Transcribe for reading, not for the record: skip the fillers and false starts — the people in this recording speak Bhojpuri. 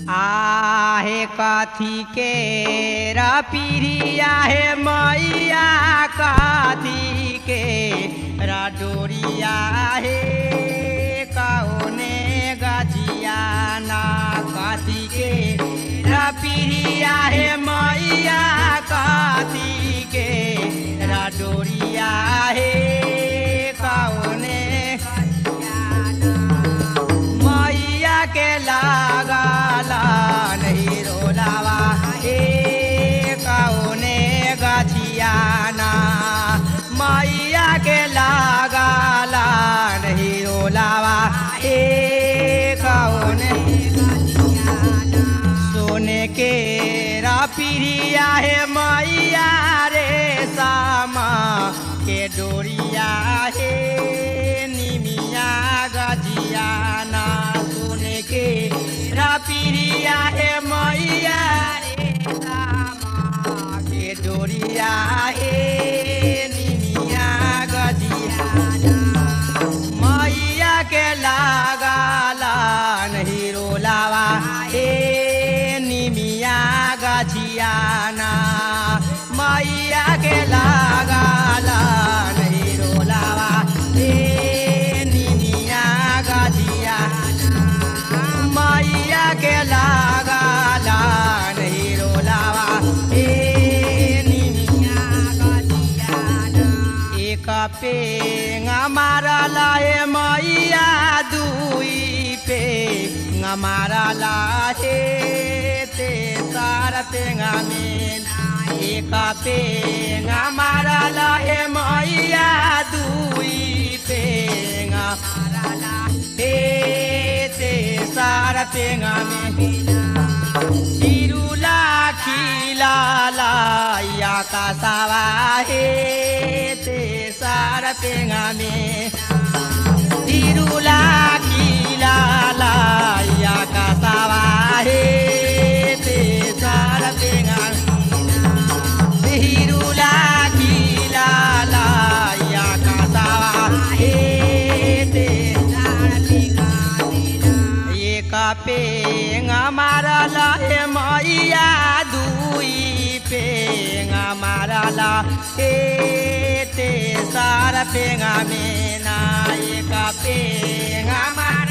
आहे कथी के रपीरिया है मैया कथी के रडोरिया है कौने गजिया ना कथी के रपीरिया है मैया कथी के रडोरिया है कौने मैया के लागला नहीं रोलावा कौने गछियाना मैया के लागला नहीं रोलावा कौने सोने के रपीरिया है मैया रे सामा के डोरिया है निमिया गजियाना सोने के रपीरिया है मैया रे सामा के डोरिया है निमिया गजियाना मैया के लागला नहीं रोलावा निमिया गजियाना मैया के लागला नहीं रोलावा निमिया गजियाना मैया के लागला नहीं रोलावा निमिया गजियाना एक पेंग मारला है मैया दुई पेंग मारला है तेसार पेंगा में एक पेंग मारला है मैया दुई पेंग मारला हे तेसार पेंगा में तिरुला खिलाला या का सावा हे तेसार पेंगा में तिरुला खिलाला या का सावा हे तेसार पेंगा तिरुला खिलाला या का सावा हे तेसार पेंगा एक पेंग मारला हे मैया दुई पेंग मारला हे तेसार पेंगा में ना एक पेंग मारला